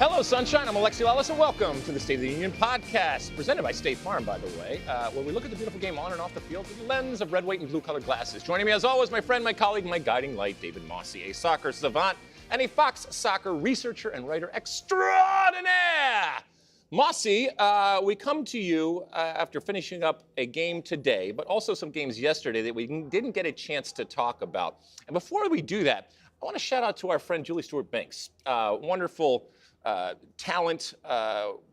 Hello, Sunshine. I'm Alexi, Lalas, and welcome to the State of the Union podcast, presented by State Farm, by the way, where we look at the beautiful game on and off the field through the lens of red, white, and blue-colored glasses. Joining me, as always, my friend, my colleague, my guiding light, David Mosse, a soccer savant and a Fox soccer researcher and writer extraordinaire. Mosse, we come to you after finishing up a game today, but also some games yesterday that we didn't get a chance to talk about. And before we do that, I want to shout out to our friend Julie Stewart-Banks, wonderful talent,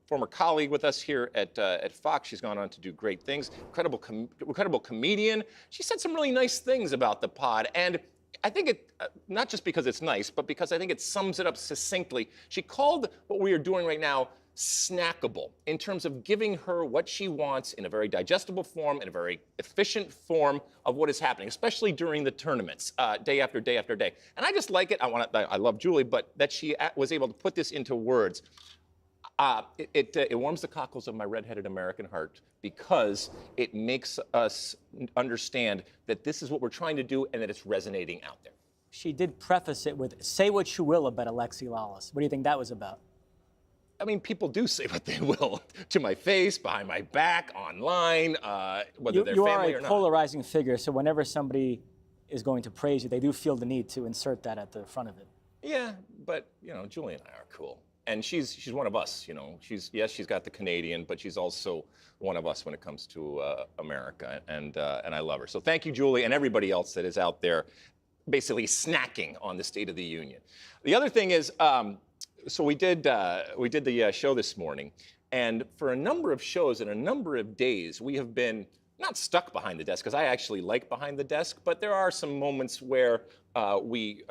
former colleague with us here at Fox. She's gone on to do great things. Incredible comedian. She said some really nice things about the pod, and I think it, not just because it's nice, but because I think it sums it up succinctly. She called what we are doing right now snackable, in terms of giving her what she wants in a very digestible form, in a very efficient form of what is happening, especially during the tournaments, day after day after day. And I just like it. I love Julie, but that she was able to put this into words. It warms the cockles of my redheaded American heart, because it makes us understand that this is what we're trying to do and that it's resonating out there. She did preface it with, say what you will about Alexi Lalas. What do you think that was about? I mean, people do say what they will to my face, behind my back, online, whether they're family or not. You are a polarizing figure, so whenever somebody is going to praise you, they do feel the need to insert that at the front of it. Yeah, but, you know, Julie and I are cool. And she's one of us, you know. She's got the Canadian, but she's also one of us when it comes to America, and I love her. So thank you, Julie, and everybody else that is out there basically snacking on the State of the Union. The other thing is, so we did the show this morning, and for a number of shows and a number of days, we have been not stuck behind the desk, because I actually like behind the desk, but there are some moments where we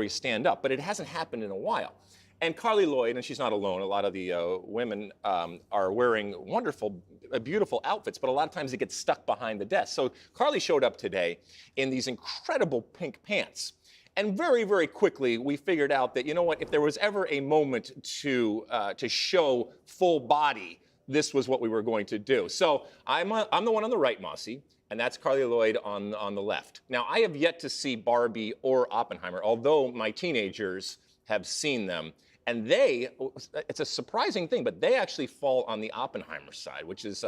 stand up, but it hasn't happened in a while. And Carly Lloyd, and she's not alone, a lot of the women are wearing wonderful, beautiful outfits, but a lot of times they get stuck behind the desk. So Carly showed up today in these incredible pink pants. And very, very quickly, we figured out that, you know what, if there was ever a moment to show full body, this was what we were going to do. So I'm the one on the right, Mosse, and that's Carly Lloyd on the left. Now, I have yet to see Barbie or Oppenheimer, although my teenagers have seen them. And it's a surprising thing, but they actually fall on the Oppenheimer side, which is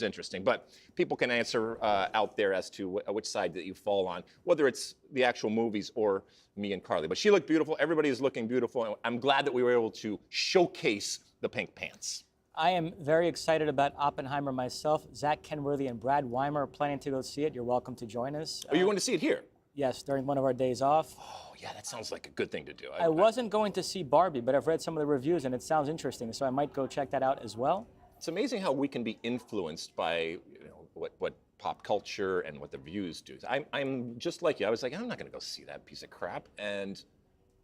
interesting. But people can answer out there as to which side that you fall on, whether it's the actual movies or me and Carly. But she looked beautiful. Everybody is looking beautiful. And I'm glad that we were able to showcase the pink pants. I am very excited about Oppenheimer myself. Zach Kenworthy and Brad Weimer are planning to go see it. You're welcome to join us. Are you going to see it here? Yes, during one of our days off. Oh, yeah, that sounds like a good thing to do. I wasn't going to see Barbie, but I've read some of the reviews, and it sounds interesting, so I might go check that out as well. It's amazing how we can be influenced by what pop culture and what the reviews do. I'm just like you. I was like, I'm not going to go see that piece of crap, and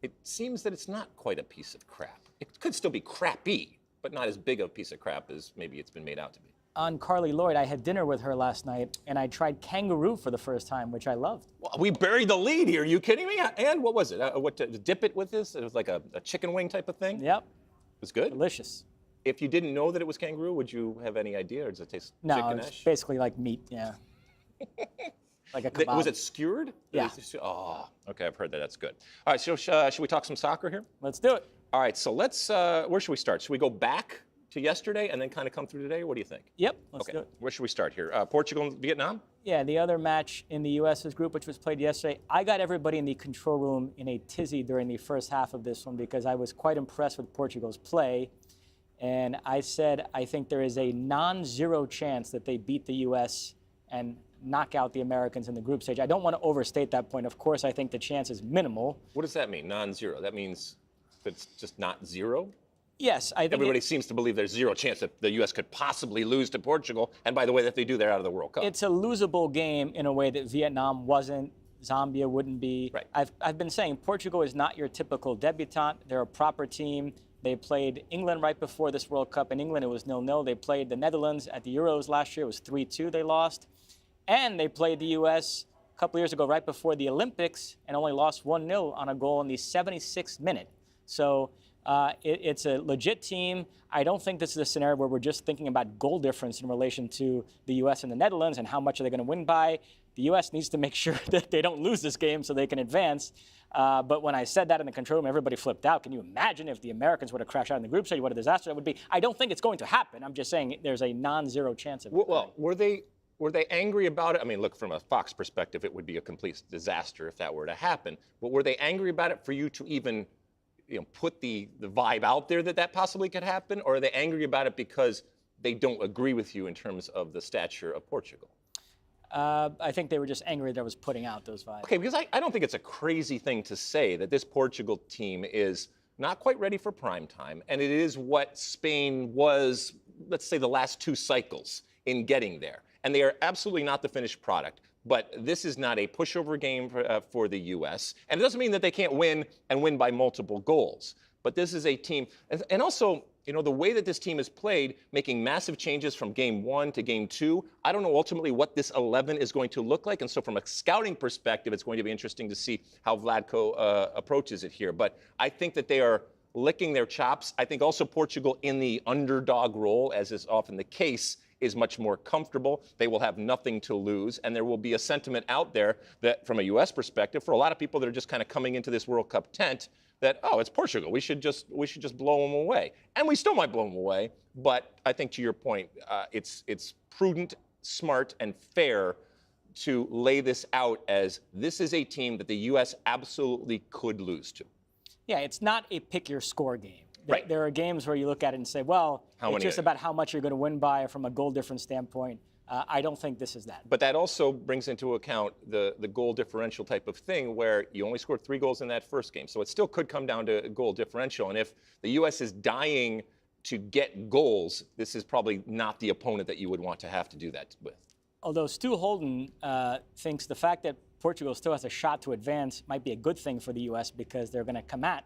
it seems that it's not quite a piece of crap. It could still be crappy, but not as big of a piece of crap as maybe it's been made out to be. On Carly Lloyd, I had dinner with her last night, and I tried kangaroo for the first time, which I loved. Well, we buried the lead here. Are you kidding me? And what was it? Dip it with this? It was like a chicken wing type of thing? Yep. It was good? Delicious. If you didn't know that it was kangaroo, would you have any idea, or does it taste chicken-ish? No, it's basically like meat, yeah. Like a kebab. Was it skewered? Yeah. Oh, okay, I've heard that. That's good. All right, so should we talk some soccer here? Let's do it. All right, so let's, where should we start? Should we go back to yesterday and then kind of come through today? What do you think? Yep, let's do it. Where should we start here? Portugal and Vietnam? Yeah, the other match in the U.S.'s group, which was played yesterday. I got everybody in the control room in a tizzy during the first half of this one, because I was quite impressed with Portugal's play. And I said, I think there is a non-zero chance that they beat the U.S. and knock out the Americans in the group stage. I don't want to overstate that point. Of course, I think the chance is minimal. What does that mean, non-zero? That means it's just not zero? Yes, I think everybody seems to believe there's zero chance that the U.S. could possibly lose to Portugal. And by the way, if they do, they're out of the World Cup. It's a losable game in a way that Vietnam wasn't, Zambia wouldn't be. Right. I've been saying Portugal is not your typical debutante. They're a proper team. They played England right before this World Cup. In England, it was 0-0. They played the Netherlands at the Euros last year. It was 3-2 they lost. And they played the U.S. a couple years ago right before the Olympics and only lost 1-0 on a goal in the 76th minute. So it's a legit team. I don't think this is a scenario where we're just thinking about goal difference in relation to the U.S. and the Netherlands and how much are they going to win by. The U.S. needs to make sure that they don't lose this game so they can advance. But when I said that in the control room, everybody flipped out. Can you imagine if the Americans would have crashed out in the group stage? What a disaster that would be. I don't think it's going to happen. I'm just saying there's a non-zero chance of it. Well, were they angry about it? I mean, look, from a Fox perspective, it would be a complete disaster if that were to happen. But were they angry about it for you to even, put the vibe out there that possibly could happen? Or are they angry about it because they don't agree with you in terms of the stature of Portugal? I think they were just angry that I was putting out those vibes. Okay, because I don't think it's a crazy thing to say that this Portugal team is not quite ready for prime time, and it is what Spain was, let's say, the last 2 cycles in getting there. And they are absolutely not the finished product. But this is not a pushover game for the U.S. And it doesn't mean that they can't win and win by multiple goals. But this is a team, and also, the way that this team has played, making massive changes from game 1 to game 2, I don't know ultimately what this 11 is going to look like. And so from a scouting perspective, it's going to be interesting to see how Vlatko approaches it here. But I think that they are licking their chops. I think also Portugal, in the underdog role, as is often the case, is much more comfortable. They will have nothing to lose, and there will be a sentiment out there that, from a U.S. perspective, for a lot of people that are just kind of coming into this World Cup tent, that, oh, it's Portugal. We should just blow them away, and we still might blow them away. But I think, to your point, it's prudent, smart, and fair to lay this out as this is a team that the U.S. absolutely could lose to. Yeah, it's not a pick your score game. Right. There are games where you look at it and say, well, it's just about how much you're going to win by from a goal difference standpoint. I don't think this is that. But that also brings into account the goal differential type of thing where you only scored 3 goals in that first game. So it still could come down to goal differential. And if the U.S. is dying to get goals, this is probably not the opponent that you would want to have to do that with. Although Stu Holden thinks the fact that Portugal still has a shot to advance might be a good thing for the U.S. because they're going to come at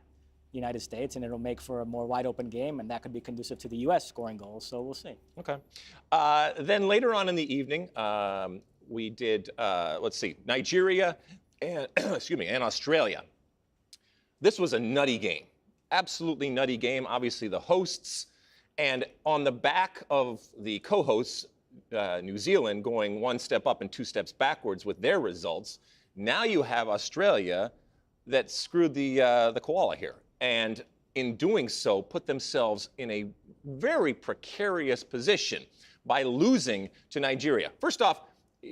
the United States, and it'll make for a more wide-open game, and that could be conducive to the U.S. scoring goals. So we'll see. Okay. Then later on in the evening, we did, let's see, Nigeria and, and Australia. This was a nutty game, absolutely nutty game. Obviously, the hosts, and on the back of the co-hosts, New Zealand going 1 step up and 2 steps backwards with their results. Now you have Australia that screwed the koala here, and in doing so, put themselves in a very precarious position by losing to Nigeria. First off,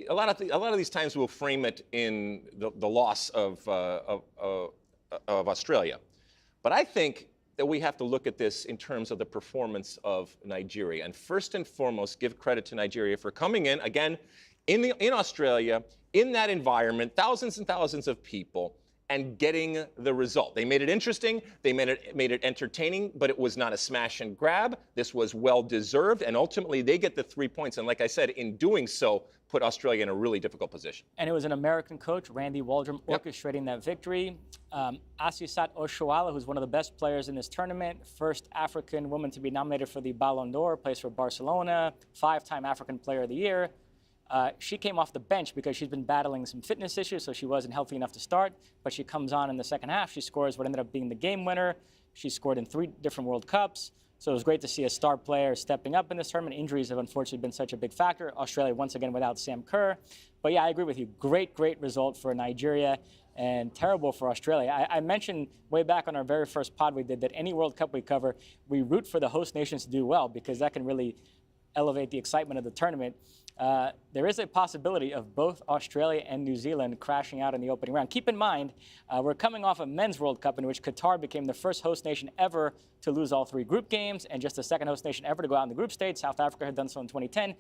a lot of these times we'll frame it in the loss of Australia, but I think that we have to look at this in terms of the performance of Nigeria, and first and foremost, give credit to Nigeria for coming in again in Australia, in that environment, thousands and thousands of people, and getting the result. They made it interesting, they made it entertaining, but it was not a smash and grab. This was well-deserved, and ultimately they get the 3 points. And like I said, in doing so, put Australia in a really difficult position. And it was an American coach, Randy Waldrum, orchestrating that victory. Asisat Oshoala, who's one of the best players in this tournament, first African woman to be nominated for the Ballon d'Or, plays for Barcelona, 5-time African Player of the Year. She came off the bench because she's been battling some fitness issues, so she wasn't healthy enough to start. But she comes on in the second half. She scores what ended up being the game winner. She scored in 3 different World Cups. So it was great to see a star player stepping up in this tournament. Injuries have unfortunately been such a big factor. Australia, once again, without Sam Kerr. But yeah, I agree with you. Great result for Nigeria, and terrible for Australia. I mentioned way back on our very first pod we did that any World Cup we cover, we root for the host nations to do well because that can really elevate the excitement of the tournament. There is a possibility of both Australia and New Zealand crashing out in the opening round. Keep in mind, we're coming off a men's World Cup in which Qatar became the first host nation ever to lose all 3 group games and just the second host nation ever to go out in the group stage. South Africa had done so in 2010.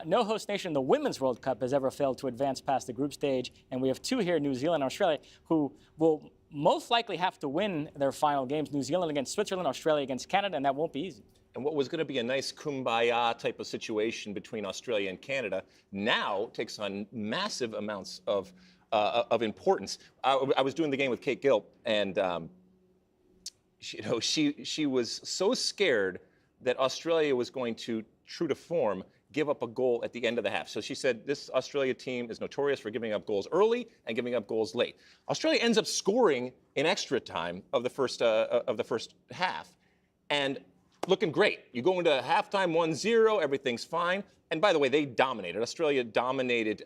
No host nation in the Women's World Cup has ever failed to advance past the group stage, and we have 2 here, New Zealand and Australia, who will most likely have to win their final games. New Zealand against Switzerland, Australia against Canada, and that won't be easy. And what was going to be a nice kumbaya type of situation between Australia and Canada now takes on massive amounts of importance. I was doing the game with Kate Gill, and she was so scared that Australia was going to, true to form, give up a goal at the end of the half. So she said this Australia team is notorious for giving up goals early and giving up goals late. Australia ends up scoring in extra time of the first half, and looking great. You go into halftime 1-0, everything's fine. And by the way, they dominated. Australia dominated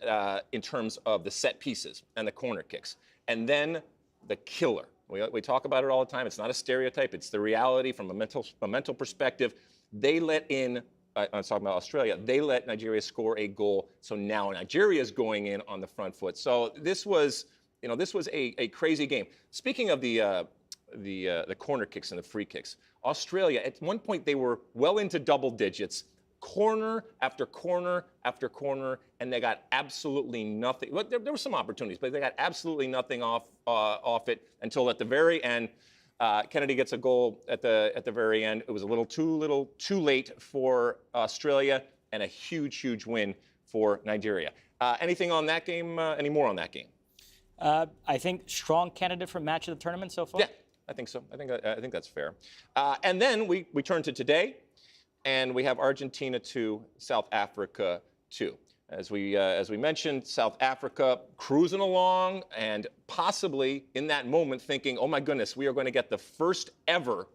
in terms of the set pieces and the corner kicks. And then the killer. We talk about it all the time. It's not a stereotype. It's the reality from a mental perspective. They let in, I'm talking about Australia, they let Nigeria score a goal. So now Nigeria is going in on the front foot. So this was, a crazy game. Speaking of the corner kicks and the free kicks, Australia, at one point they were well into double digits, corner after corner after corner, and they got absolutely nothing. Well, there were some opportunities, but they got absolutely nothing off it until at the very end. Kennedy gets a goal at the very end. It was a little too late for Australia, and a huge win for Nigeria. Anything on that game? Any more on that game? I think strong candidate for match of the tournament so far. Yeah, I think so. I think that's fair. And then we turn to today, and we have Argentina 2, South Africa 2. As we mentioned, South Africa cruising along and possibly in that moment thinking, oh my goodness, we are going to get the first ever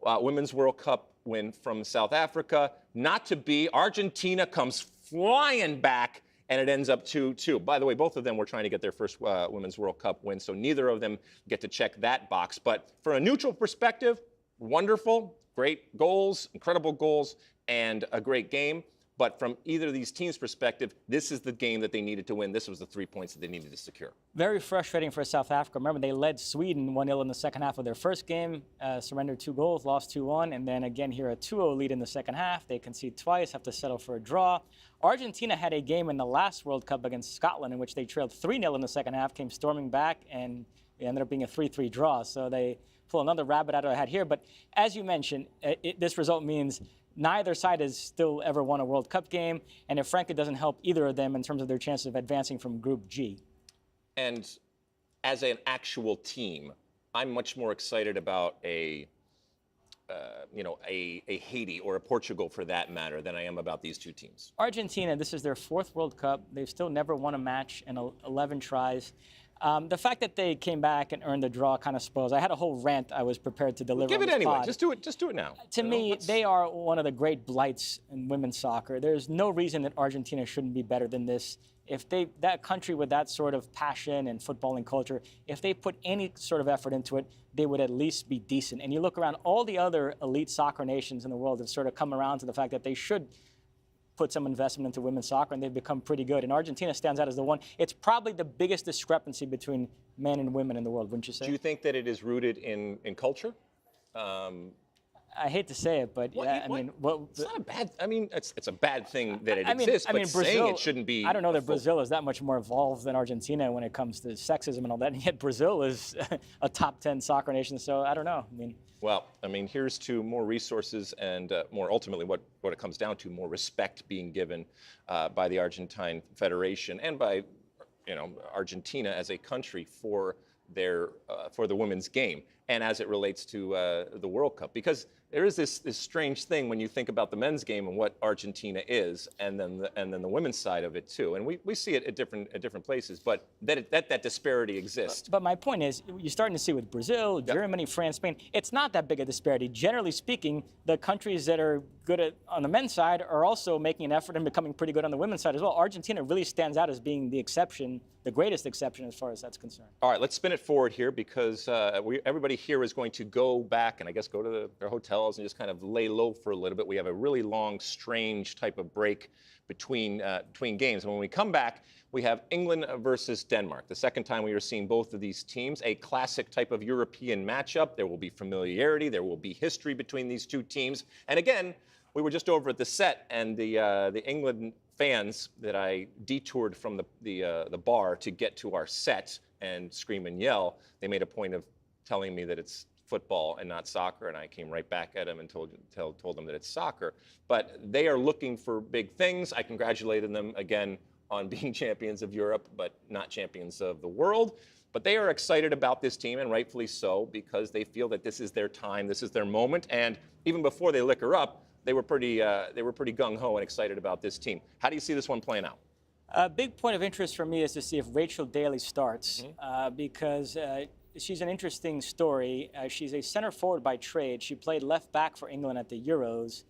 Women's World Cup win from South Africa. Not to be. Argentina comes flying back, and it ends up 2-2. By the way, both of them were trying to get their first Women's World Cup win, so neither of them get to check that box. But from a neutral perspective, wonderful, great goals, incredible goals, and a great game. But from either of these teams' perspective, this is the game that they needed to win. This was the 3 points that they needed to secure. Very frustrating for South Africa. Remember, they led Sweden 1-0 in the second half of their first game, surrendered 2 goals, lost 2-1, and then again here a 2-0 lead in the second half. They concede twice, have to settle for a draw. Argentina had a game in the last World Cup against Scotland in which they trailed 3-0 in the second half, came storming back, and it ended up being a 3-3 draw. So they pull another rabbit out of the hat here. But as you mentioned, this result means neither side has still ever won a World Cup game, and it frankly doesn't help either of them in terms of their chances of advancing from Group G. And as an actual team, I'm much more excited about a Haiti or a Portugal, for that matter, than I am about these two teams. Argentina, this is their 4th World Cup. They've still never won a match in 11 tries. The fact that they came back and earned the draw kind of spoils. I had a whole rant I was prepared to deliver. Give on it this anyway. pod. Just do it now. To me, they are one of the great blights in women's soccer. There's no reason that Argentina shouldn't be better than this. If that country with that sort of passion and footballing culture, if they put any sort of effort into it, they would at least be decent. And you look around, all the other elite soccer nations in the world have sort of come around to the fact that they should put some investment into women's soccer, and they've become pretty good. And Argentina stands out as the one. It's probably the biggest discrepancy between men and women in the world, wouldn't you say? Do you think that it is rooted in culture? I hate to say it, but yeah, I mean, it's not a bad. I mean, it's a bad thing that it exists. I mean, but Brazil, saying it shouldn't be. I don't know that Brazil is that much more evolved than Argentina when it comes to sexism and all that. And yet Brazil is a top 10 soccer nation. So I don't know. I mean. Well, I mean, here's to more resources and more ultimately what it comes down to, more respect being given by the Argentine Federation and by, Argentina as a country for the women's game, and as it relates to the World Cup, because there is this strange thing when you think about the men's game and what Argentina is, and then the women's side of it too, and we see it at different places, but that disparity exists. But my point is, you're starting to see with Brazil, Germany, France, Spain, it's not that big a disparity. Generally speaking, the countries that are good on the men's side are also making an effort and becoming pretty good on the women's side as well. Argentina really stands out as being the exception, the greatest exception as far as that's concerned. All right, let's spin it forward here, because everybody here is going to go back and I guess go to their hotels and just kind of lay low for a little bit. We have a really long, strange type of break between games. And when we come back, we have England versus Denmark. The second time we are seeing both of these teams, a classic type of European matchup. There will be familiarity. There will be history between these two teams. And again, we were just over at the set, and the England fans that I detoured from the bar to get to our set and scream and yell, they made a point of telling me that it's football and not soccer, and I came right back at them and told them that it's soccer. But they are looking for big things. I congratulated them again on being champions of Europe, but not champions of the world. But they are excited about this team, and rightfully so, because they feel that this is their time, this is their moment. And even before they liquor up, they were pretty gung-ho and excited about this team. How do you see this one playing out? A big point of interest for me is to see if Rachel Daly starts, because she's an interesting story. She's a center forward by trade. She played left back for England at the Euros,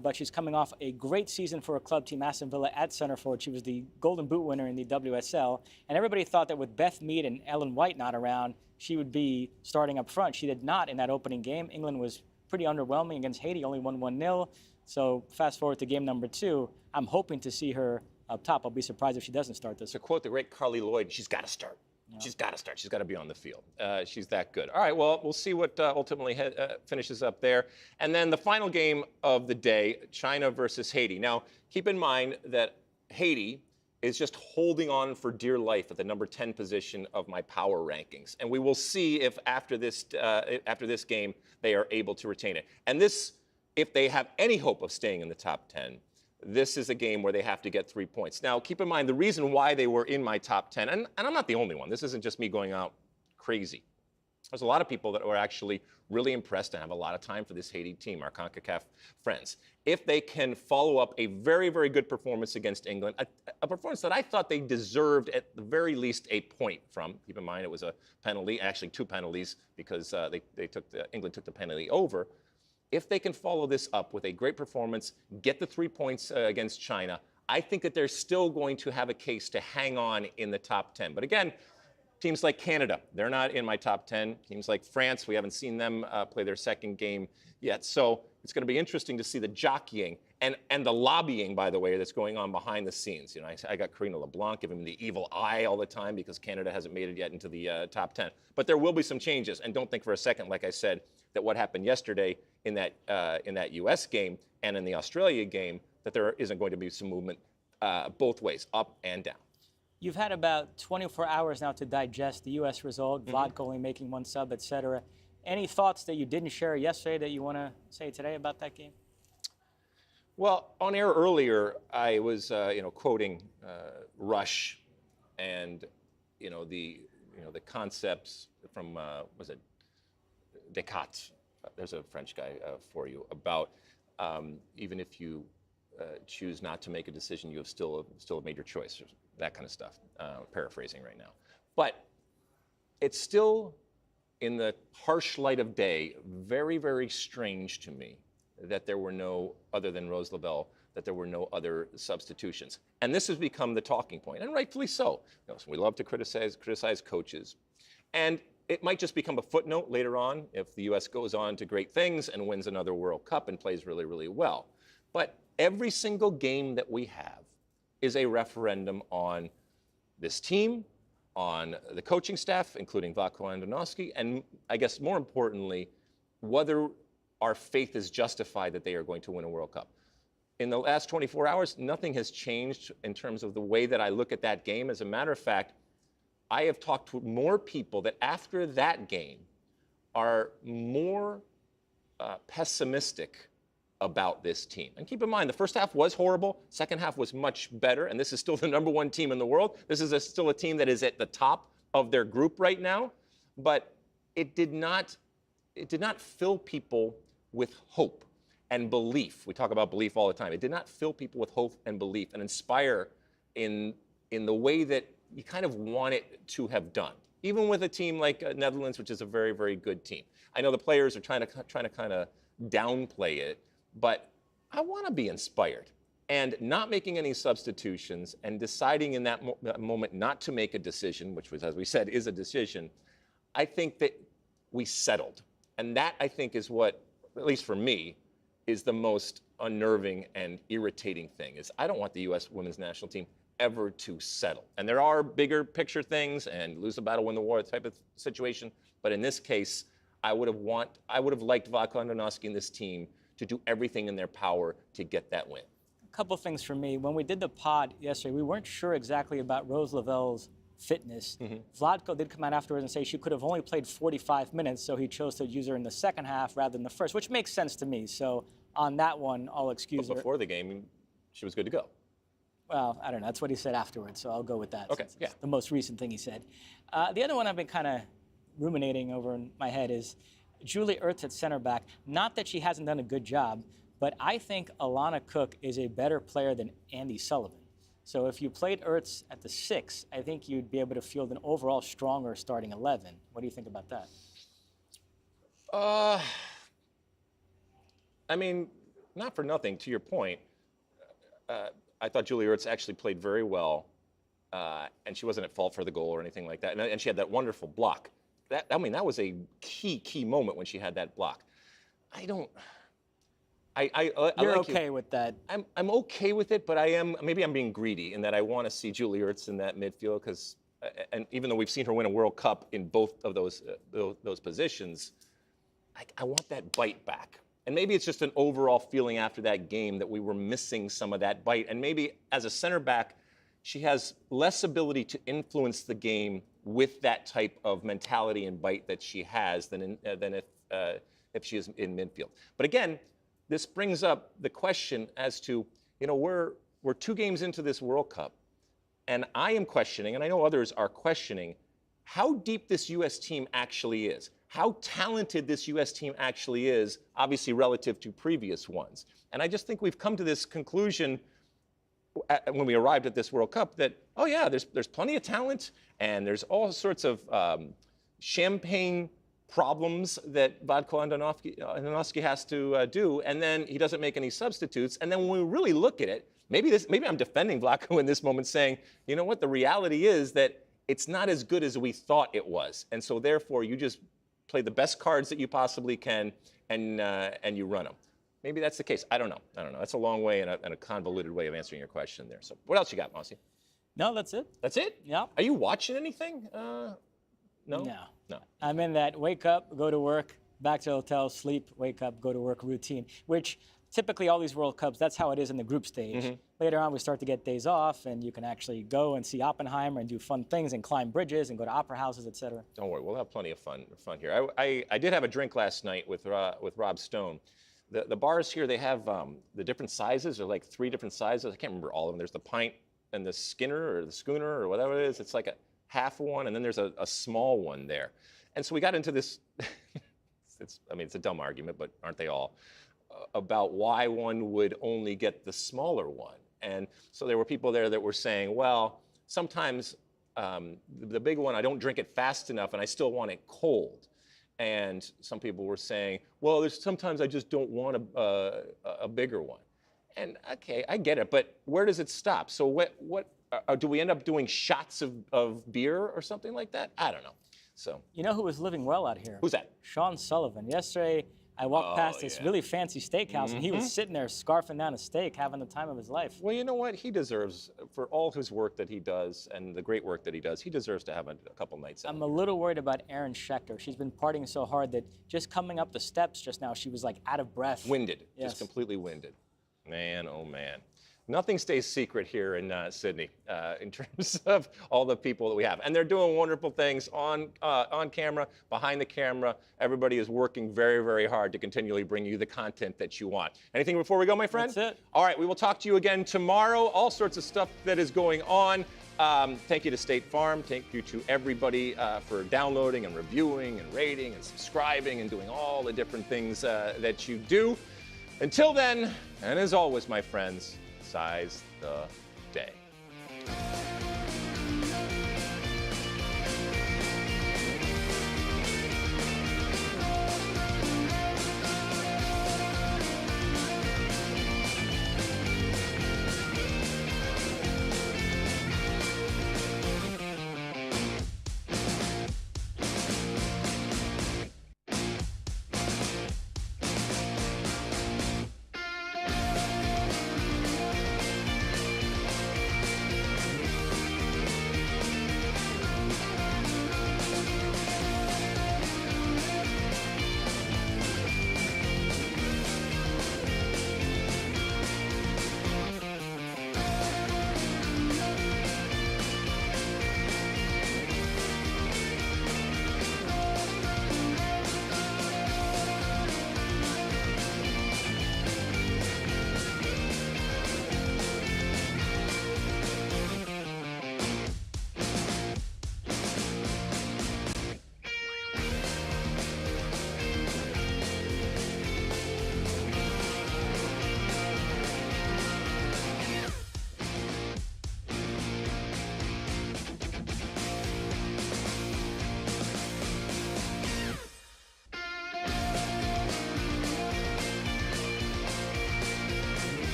but she's coming off a great season for a club team, Aston Villa, at center forward. She was the Golden Boot winner in the WSL, and everybody thought that with Beth Mead and Ellen White not around, she would be starting up front. She did not in that opening game. England was pretty underwhelming against Haiti, only won 1-0. So fast forward to game number 2, I'm hoping to see her up top. I'll be surprised if she doesn't start this. To quote the great Carly Lloyd, she's got to start. Yeah. She's got to start. She's got to be on the field. She's that good. All right, well, we'll see what ultimately finishes up there. And then the final game of the day, China versus Haiti. Now, keep in mind that Haiti is just holding on for dear life at the number 10 position of my power rankings. And we will see if after this game they are able to retain it. And this, if they have any hope of staying in the top 10, this is a game where they have to get 3 points. Now, keep in mind the reason why they were in my top 10, and I'm not the only one. This isn't just me going out crazy. There's a lot of people that were actually really impressed and have a lot of time for this Haiti team, our CONCACAF friends. If they can follow up a very, very good performance against England, a performance that I thought they deserved at the very least a point from. Keep in mind it was a penalty, actually 2 penalties, because England took the penalty over. If they can follow this up with a great performance, get the 3 points against China, I think that they're still going to have a case to hang on in the top 10. But again, teams like Canada, they're not in my top 10. Teams like France, we haven't seen them play their second game yet. So it's going to be interesting to see the jockeying and the lobbying, by the way, that's going on behind the scenes. You know, I got Karina LeBlanc giving the evil eye all the time because Canada hasn't made it yet into the top 10. But there will be some changes. And don't think for a second, like I said, that what happened yesterday in that U.S. game and in the Australia game, that there isn't going to be some movement both ways, up and down. You've had about 24 hours now to digest the U.S. result, Vodka only making 1 sub, et cetera. Any thoughts that you didn't share yesterday that you want to say today about that game? Well, on air earlier, I was quoting Rush and the concepts from was it Descartes? There's a French guy for you about even if you choose not to make a decision, you have still made your choice. That kind of stuff. Paraphrasing right now, but it's still, in the harsh light of day, very, very strange to me that there were no, other than Rose Lavelle, that there were no other substitutions. And this has become the talking point, and rightfully so. We love to criticize coaches. And it might just become a footnote later on if the U.S. goes on to great things and wins another World Cup and plays really, really well. But every single game that we have is a referendum on this team, on the coaching staff, including Vlatko Andonovski, and I guess more importantly, whether our faith is justified that they are going to win a World Cup. In the last 24 hours, nothing has changed in terms of the way that I look at that game. As a matter of fact, I have talked to more people that after that game are more pessimistic about this team. And keep in mind, the first half was horrible, second half was much better, and this is still the #1 team in the world. This is still a team that is at the top of their group right now, but it did not fill people with hope and belief. We talk about belief all the time. It did not fill people with hope and belief and inspire in the way that you kind of want it to have done, even with a team like Netherlands, which is a very, very good team. I know the players are trying to kind of downplay it, but I want to be inspired. And not making any substitutions and deciding in that moment not to make a decision, which was, as we said, is a decision, I think that we settled. And that, I think, is what, at least for me, is the most unnerving and irritating thing, is I don't want the U.S. women's national team ever to settle. And there are bigger picture things and lose the battle, win the war type of situation. But in this case, I would have liked Vlatko Andonovski and this team to do everything in their power to get that win. A couple things for me. When we did the pod yesterday, we weren't sure exactly about Rose Lavelle's fitness. Vlatko did come out afterwards and say she could have only played 45 minutes, so he chose to use her in the second half rather than the first, which makes sense to me. So on that one, I'll excuse her. Before the game, she was good to go. Well, I don't know. That's what he said afterwards, so I'll go with that. Okay, yeah. The most recent thing he said. The other one I've been kind of ruminating over in my head is Julie Ertz at center back. Not that she hasn't done a good job, but I think Alana Cook is a better player than Andy Sullivan. So if you played Ertz at the 6, I think you'd be able to field an overall stronger starting 11. What do you think about that? I mean, not for nothing, to your point, I thought Julie Ertz actually played very well, and she wasn't at fault for the goal or anything like that. And she had that wonderful block. That was a key moment when she had that block. You're like okay with that? I'm okay with it, but maybe I'm being greedy in that I want to see Julie Ertz in that midfield because, and even though we've seen her win a World Cup in both of those positions, I want that bite back. And maybe it's just an overall feeling after that game that we were missing some of that bite. And maybe as a center back, she has less ability to influence the game with that type of mentality and bite that she has than if she is in midfield. But again, this brings up the question as to, we're 2 games into this World Cup, and I am questioning, and I know others are questioning, how deep this U.S. team actually is. How talented this U.S. team actually is, obviously relative to previous ones. And I just think we've come to this conclusion when we arrived at this World Cup that, oh yeah, there's plenty of talent, and there's all sorts of champagne problems that Vlatko Andonovski has to do, and then he doesn't make any substitutes. And then when we really look at it, maybe I'm defending Vlatko in this moment, saying, you know what, the reality is that it's not as good as we thought it was, and so therefore you just play the best cards that you possibly can, and you run them. Maybe that's the case. I don't know. That's a long way and a convoluted way of answering your question there. So what else you got, Mosse? No, that's it. That's it? Yeah. Are you watching anything? No? No. I'm in that wake up, go to work, back to the hotel, sleep, wake up, go to work routine, which typically all these World Cups, that's how it is in the group stage. Mm-hmm. Later on, we start to get days off, and you can actually go and see Oppenheimer and do fun things and climb bridges and go to opera houses, etc. Don't worry, we'll have plenty of fun here. I did have a drink last night with Rob Stone. The bars here, they have the different sizes. There are like 3 different sizes. I can't remember all of them. There's the pint and the Skinner or the Schooner or whatever it is. It's like a half one, and then there's a small one there. And so we got into this, it's a dumb argument, but aren't they all, about why one would only get the smaller one. And so there were people there that were saying, well, sometimes the big one, I don't drink it fast enough and I still want it cold. And some people were saying, well, sometimes I just don't want a bigger one. And okay, I get it, but where does it stop? So what do we end up doing shots of beer or something like that? I don't know. So you know who was living well out here? Who's that? Sean Sullivan. Yesterday, I walked past this really fancy steakhouse, and he was sitting there scarfing down a steak, having the time of his life. Well, you know what? He deserves, for all his work that he does and the great work that he does, he deserves to have a couple nights out. I'm a little worried about Erin Schechter. She's been partying so hard that just coming up the steps just now, she was like out of breath. Winded. Yes. Just completely winded. Man, oh man. Nothing stays secret here in Sydney in terms of all the people that we have. And they're doing wonderful things on camera, behind the camera. Everybody is working very, very hard to continually bring you the content that you want. Anything before we go, my friend? That's it. All right, we will talk to you again tomorrow. All sorts of stuff that is going on. Thank you to State Farm. Thank you to everybody for downloading and reviewing and rating and subscribing and doing all the different things that you do. Until then, and as always, my friends, size the day.